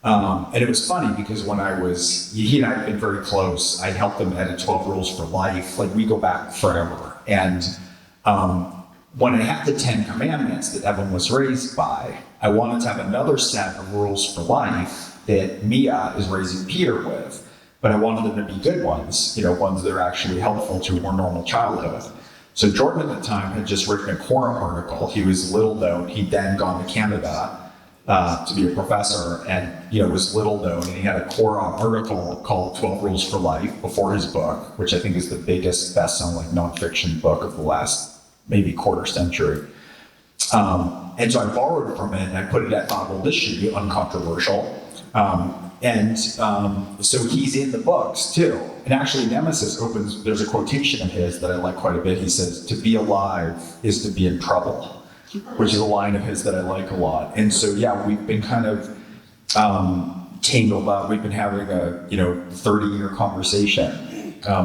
And it was funny because when he and I had been very close. I helped him edit 12 Rules for Life. Like, we go back forever. And when I had the 10 Commandments that Evan was raised by, I wanted to have another set of rules for life that Mia is raising Peter with. But I wanted them to be good ones, ones that are actually helpful to a more normal childhood. So Jordan at the time had just written a Quora article. He was little known. He'd then gone to Canada to be a professor, and was little known. And he had a Quora article called 12 Rules for Life before his book, which I think is the biggest best-selling nonfiction book of the last maybe quarter century. And so I borrowed from it, and I put it at thought, well, this should be uncontroversial. So he's in the books too. And actually Nemesis there's a quotation of his that I like quite a bit. He says, "To be alive is to be in trouble," which is a line of his that I like a lot. And so, yeah, we've been kind of tangled up. We've been having a 30-year conversation.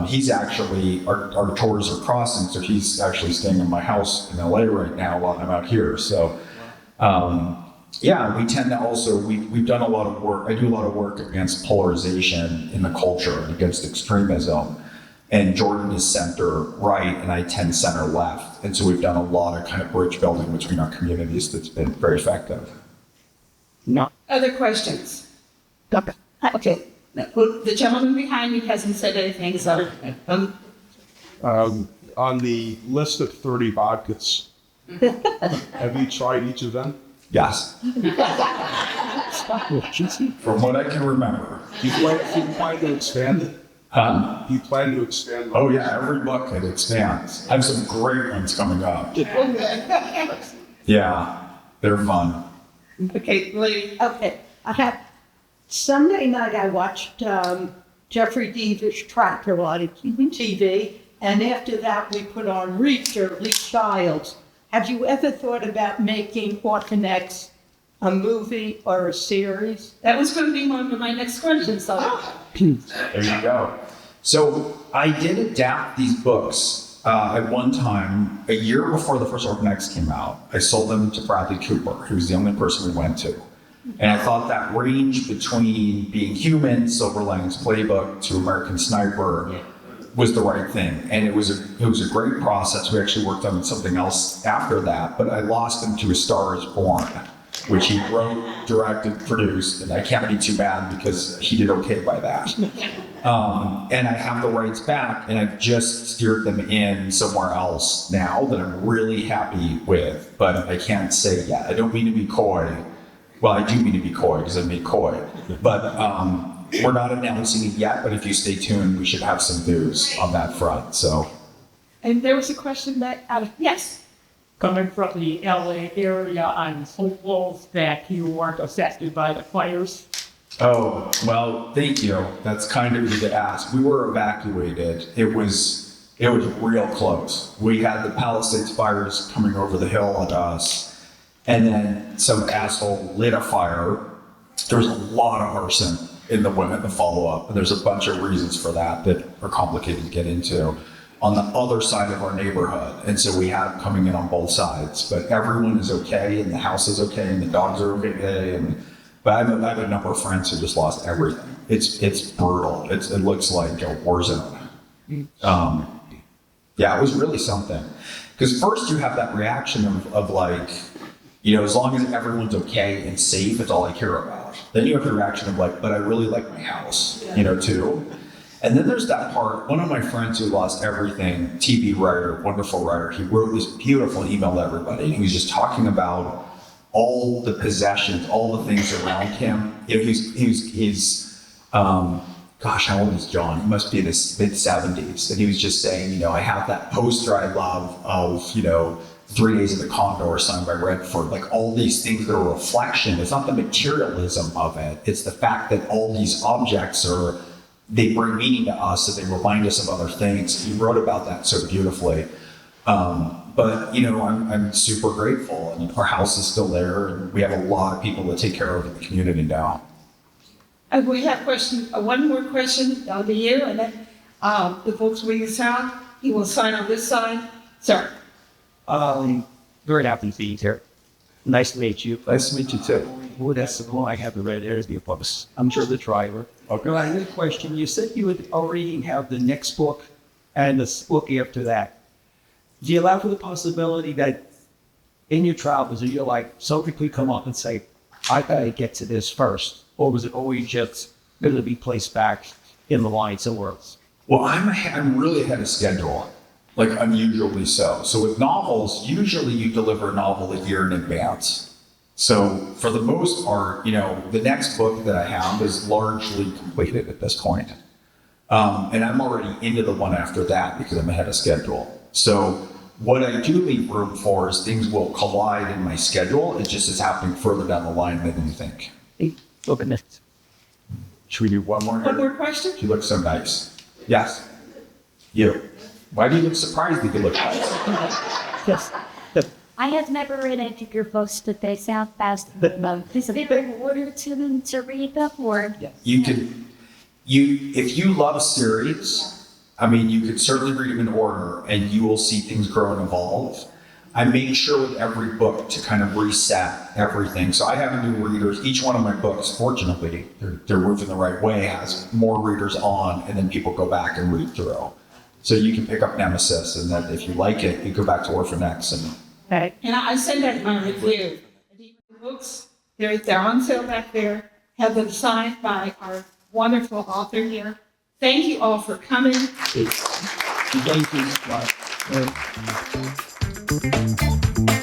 He's actually, our tours are crossing, so he's actually staying in my house in LA right now while I'm out here. So, yeah, we tend to also, we've done a lot of work. I do a lot of work against polarization in the culture and against extremism. And Jordan is center right, and I tend center left. And so we've done a lot of kind of bridge building between our communities that's been very effective. No. Other questions? Okay. The gentleman behind me hasn't said anything, so. On the list of 30 vodkas, have you tried each of them? Yes. From what I can remember. Do you plan to expand it? Huh? Do you plan to expand it? Oh yeah, every book it expands. I have some great ones coming up. Yeah, they're fun. Okay, lady. Okay, Sunday night I watched Jeffrey Deaver's Tractor on TV, and after that we put on Reacher, Lee Childs. Have you ever thought about making Orphan X a movie or a series? That was going to be one of my next questions. So. There you go. So I did adapt these books at one time, a year before the first Orphan X came out. I sold them to Bradley Cooper, who was the only person we went to. And I thought that range between Being Human, Silver Linings Playbook, to American Sniper was the right thing, and it was a great process. We actually worked on something else after that, but I lost him to A Star Is Born, which he wrote, directed, produced, and I can't be too bad because he did okay by that. And I have the rights back, and I've just steered them in somewhere else now that I'm really happy with, but I can't say yet. I don't mean to be coy. Well, I do mean to be coy because I made coy, but we're not announcing it yet, but if you stay tuned, we should have some news on that front, so. And there was a question that, yes. Coming from the LA area, I'm hopeful that you weren't affected by the fires. Oh, well, thank you. That's kind of you to ask. We were evacuated. It was real close. We had the Palisades fires coming over the hill at us, and then some asshole lit a fire. There was a lot of arson in the follow-up, and there's a bunch of reasons for that are complicated to get into on the other side of our neighborhood. And so we had coming in on both sides, but everyone is okay, and the house is okay, and the dogs are okay. But I have a number of friends who just lost everything. It's brutal. It looks like a war zone. Yeah, it was really something. Because first you have that reaction of like, as long as everyone's okay and safe, it's all I care about. Then you have the reaction of like, but I really like my house, too. And then there's that part, one of my friends who lost everything, TV writer, wonderful writer, he wrote this beautiful email to everybody, and he was just talking about all the possessions, all the things around him. Gosh, how old is John? He must be in his mid-70s. And he was just saying, I have that poster I love of, 3 Days in the Condor signed by Redford, like all these things that are a reflection. It's not the materialism of it. It's the fact that all these objects they bring meaning to us, and they remind us of other things. He wrote about that so beautifully. But I'm super grateful, and our house is still there, and we have a lot of people to take care of in the community now. We have one more question down to you, and then the folks will sign. He will sign on this side. Sir. Very happy to be here. Nice to meet you. Nice to meet you too. Well, that's the one I haven't read. There's the books. I'm sure the driver. Okay. Now, I had a question. You said you would already have the next book and the book after that. Do you allow for the possibility that in your travels, you're like, somebody could come up and say, I gotta get to this first? Or was it always just going to be placed back in the line somewhere else? Well, I'm really ahead of schedule, like unusually so. So with novels, usually you deliver a novel a year in advance. So for the most part, the next book that I have is largely completed at this point. And I'm already into the one after that because I'm ahead of schedule. So what I do leave room for is things will collide in my schedule. It just is happening further down the line than you think. Should we do one more? One more question? You look so nice. Yes. You. Why do you look surprised that you look nice? Yes. I have never read any of your books, but they sound fast. Is it in order to read them, or? If you love series, you could certainly read them in order, and you will see things grow and evolve. I make sure with every book to kind of reset everything. So I have new readers. Each one of my books, fortunately, they're moving the right way, has more readers on, and then people go back and read through. So you can pick up Nemesis, and then if you like it, you go back to Orphan X. And I send that in my review. The books, they're on sale back there, have been signed by our wonderful author here. Thank you all for coming. Thank you.